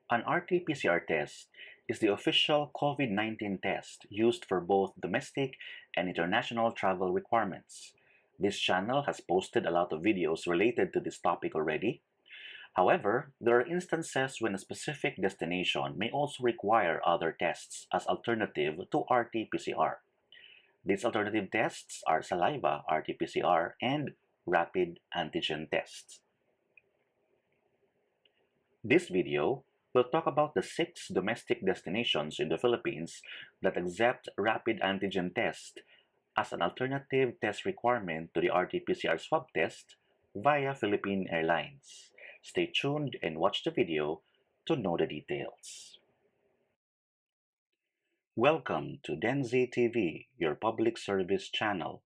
An RT-PCR test is the official COVID-19 test used for both domestic and international travel requirements. This channel has posted a lot of videos related to this topic already. However, there are instances when a specific destination may also require other tests as alternative to RT-PCR. These alternative tests are saliva RT-PCR and rapid antigen tests. This video will talk about the 6 domestic destinations in the Philippines that accept rapid antigen test as an alternative test requirement to the RT-PCR swab test via Philippine Airlines. Stay tuned and watch the video to know the details. Welcome to Denzi TV, your public service channel.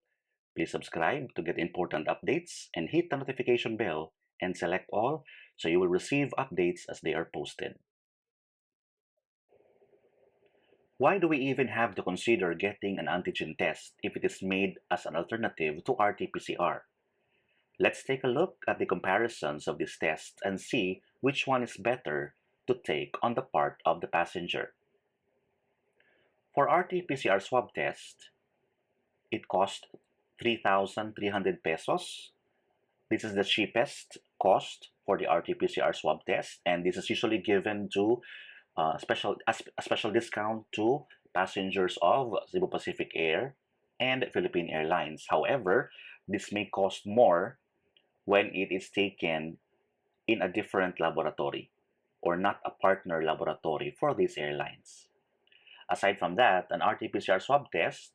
Please subscribe to get important updates and hit the notification bell and select all so you will receive updates as they are posted. Why do we even have to consider getting an antigen test if it is made as an alternative to RT-PCR? Let's take a look at the comparisons of these tests and see which one is better to take on the part of the passenger. For RT-PCR swab test, it costs 3,300 pesos. This is the cheapest cost for the RT-PCR swab test, and this is usually given to a special discount to passengers of Cebu Pacific Air and Philippine Airlines. However, this may cost more when it is taken in a different laboratory or not a partner laboratory for these airlines. Aside from that, an RT-PCR swab test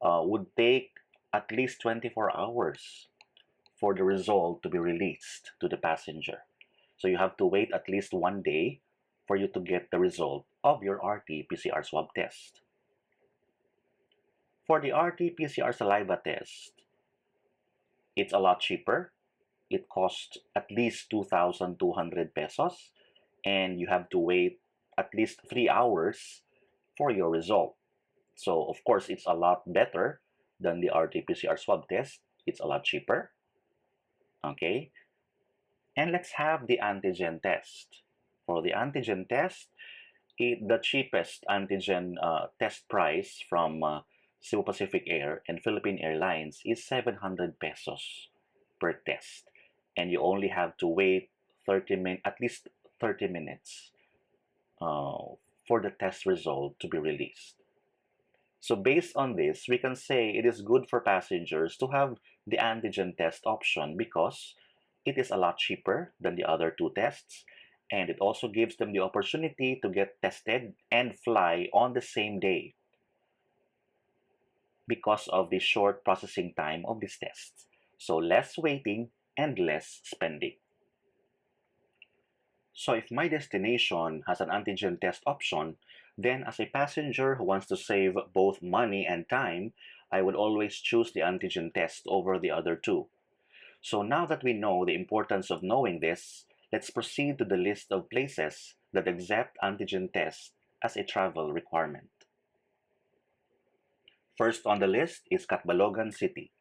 would take at least 24 hours for the result to be released to the passenger. So you have to wait at least one day for you to get the result of your RT-PCR swab test. For the RT-PCR saliva test, it's a lot cheaper. It costs at least 2,200 pesos, and you have to wait at least 3 hours for your result. So, of course, it's a lot better than the RT-PCR swab test. It's a lot cheaper. Okay? And let's have the antigen test. For the antigen test, the cheapest antigen test price from Cebu Pacific Air and Philippine Airlines is 700 pesos per test. And you only have to wait at least 30 minutes for the test result to be released. So based on this, we can say it is good for passengers to have the antigen test option because it is a lot cheaper than the other two tests, and it also gives them the opportunity to get tested and fly on the same day because of the short processing time of these tests. So less waiting and less spending. So if my destination has an antigen test option, then as a passenger who wants to save both money and time, I would always choose the antigen test over the other two. So now that we know the importance of knowing this, let's proceed to the list of places that accept antigen tests as a travel requirement. First on the list is Catbalogan City.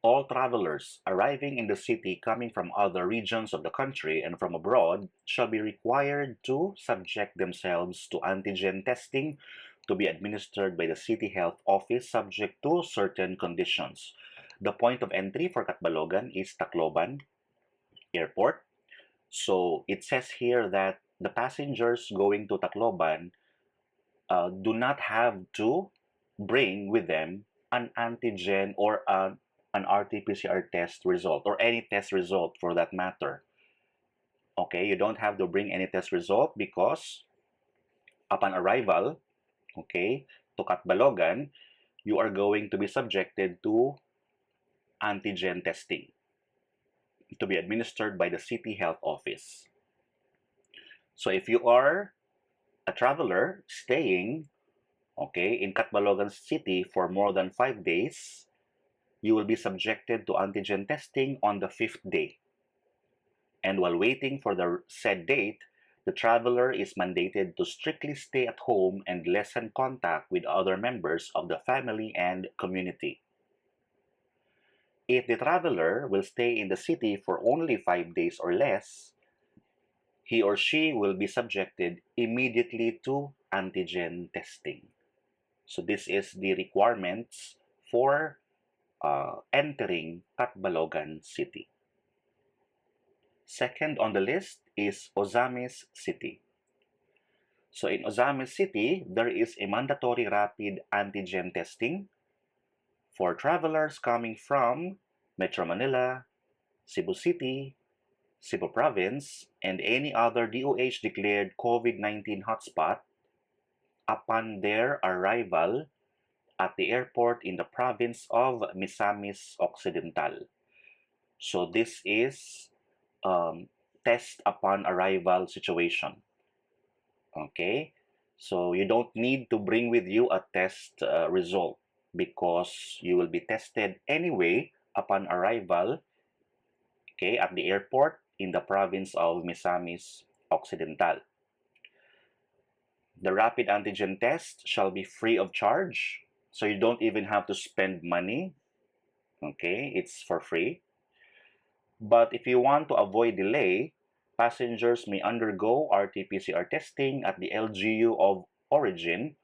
All travelers arriving in the city coming from other regions of the country and from abroad shall be required to subject themselves to antigen testing to be administered by the City Health Office subject to certain conditions. The point of entry for Catbalogan is Tacloban Airport. So it says here that the passengers going to Tacloban do not have to bring with them an antigen or an RT-PCR test result or any test result for that matter. Okay, you don't have to bring any test result because upon arrival, okay, to Catbalogan, you are going to be subjected to antigen testing to be administered by the City Health Office. So if you are a traveler staying, okay, in Catbalogan City for more than 5 days, you will be subjected to antigen testing on the 5th day. And while waiting for the said date, the traveler is mandated to strictly stay at home and lessen contact with other members of the family and community. If the traveler will stay in the city for only 5 days or less, he or she will be subjected immediately to antigen testing. So this is the requirements for entering Catbalogan City. Second on the list is Ozamis City. So in Ozamis City, there is a mandatory rapid antigen testing for travelers coming from Metro Manila, Cebu City, Cebu Province, and any other DOH-declared COVID-19 hotspot upon their arrival at the airport in the province of Misamis Occidental. So this is test upon arrival situation. Okay, so you don't need to bring with you a test result because you will be tested anyway upon arrival, okay, at the airport in the province of Misamis Occidental. The rapid antigen test shall be free of charge, so you don't even have to spend money. Okay, it's for free. But if you want to avoid delay, passengers may undergo RT-PCR testing at the LGU of origin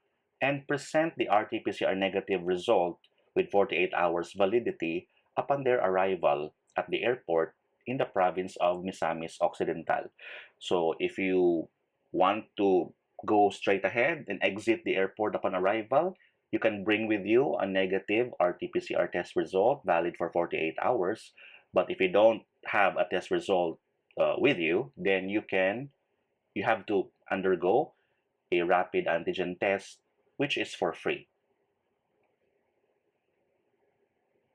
and present the RT-PCR negative result with 48 hours validity upon their arrival at the airport in the province of Misamis Occidental. So if you want to go straight ahead and exit the airport upon arrival, you can bring with you a negative RT-PCR test result valid for 48 hours. But if you don't have a test result with you, then you have to undergo a rapid antigen test, which is for free.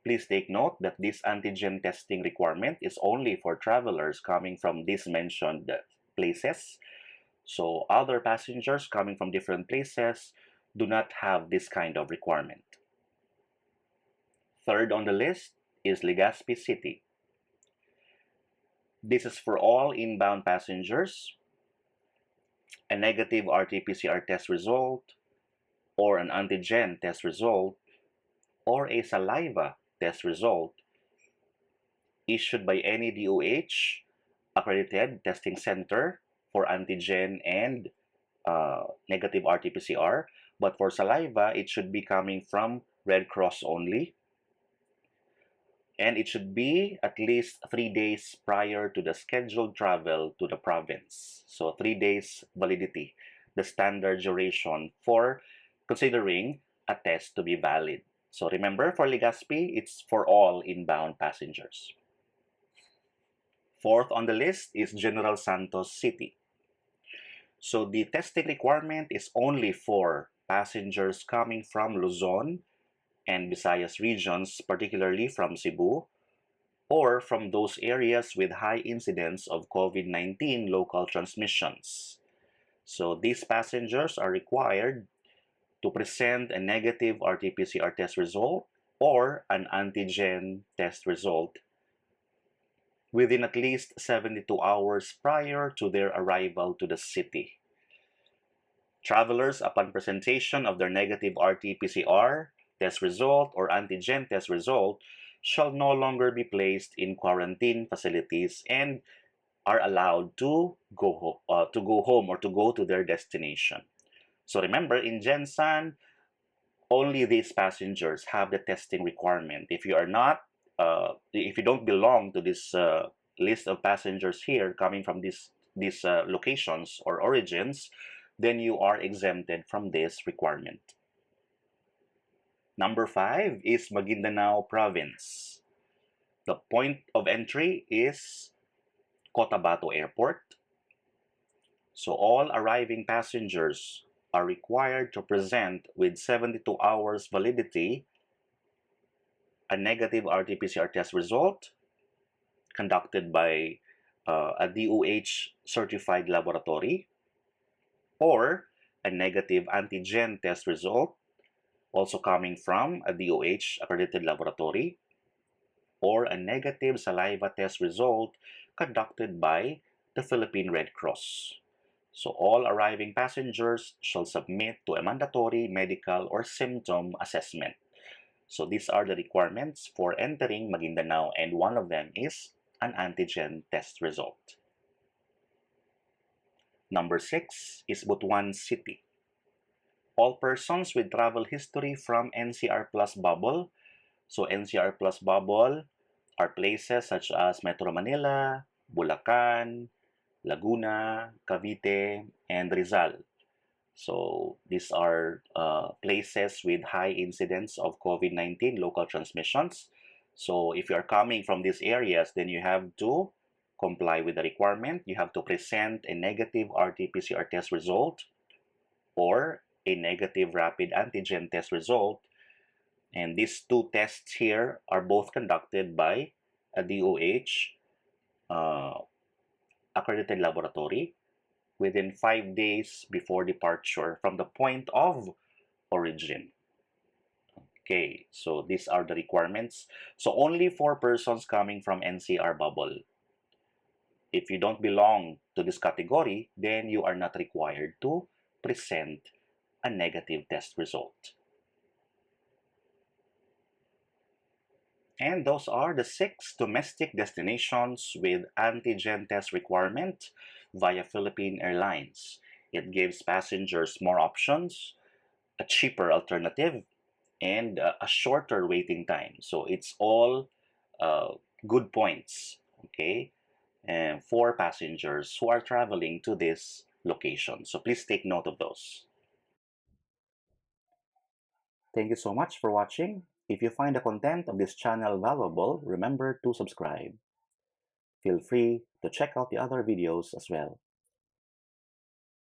Please take note that this antigen testing requirement is only for travelers coming from these mentioned places. So other passengers coming from different places do not have this kind of requirement. Third on the list is Legazpi City. This is for all inbound passengers. A negative RT-PCR test result, or an antigen test result, or a saliva test result issued by any DOH accredited testing center for antigen and negative RT-PCR. But for saliva, it should be coming from Red Cross only. And it should be at least 3 days prior to the scheduled travel to the province. So 3 days validity, the standard duration for considering a test to be valid. So remember, for Legazpi, it's for all inbound passengers. Fourth on the list is General Santos City. So the testing requirement is only for passengers coming from Luzon and Visayas regions, particularly from Cebu, or from those areas with high incidence of COVID-19 local transmissions. So these passengers are required to present a negative RT-PCR test result or an antigen test result within at least 72 hours prior to their arrival to the city. Travelers, upon presentation of their negative RT-PCR test result or antigen test result, shall no longer be placed in quarantine facilities and are allowed to go home or to go to their destination. So remember, in Gensan, only these passengers have the testing requirement. If you are not, if you don't belong to this list of passengers here coming from these locations or origins, then you are exempted from this requirement. Number 5 is Maguindanao Province. The point of entry is Cotabato Airport. So all arriving passengers are required to present with 72 hours validity a negative RT-PCR test result conducted by a DOH certified laboratory, or a negative antigen test result also coming from a DOH accredited laboratory, or a negative saliva test result conducted by the Philippine Red Cross. So all arriving passengers shall submit to a mandatory medical or symptom assessment. So these are the requirements for entering Maguindanao, and one of them is an antigen test result. Number 6 is Butuan City. All persons with travel history from NCR Plus bubble. So NCR Plus bubble are places such as Metro Manila, Bulacan, Laguna, Cavite, and Rizal. So these are places with high incidence of COVID-19 local transmissions. So if you are coming from these areas, then you have to comply with the requirement. You have to present a negative RT-PCR test result or a negative rapid antigen test result. And these two tests here are both conducted by a DOH accredited laboratory within 5 days before departure from the point of origin. Okay, so these are the requirements. So only for persons coming from NCR bubble. If you don't belong to this category, then you are not required to present a negative test result. And those are the 6 domestic destinations with antigen test requirement via Philippine Airlines. It gives passengers more options, a cheaper alternative, and a shorter waiting time. So it's all good points, okay, and for passengers who are traveling to this location. So please take note of those. Thank you so much for watching. If you find the content of this channel valuable, remember to subscribe. Feel free to check out the other videos as well.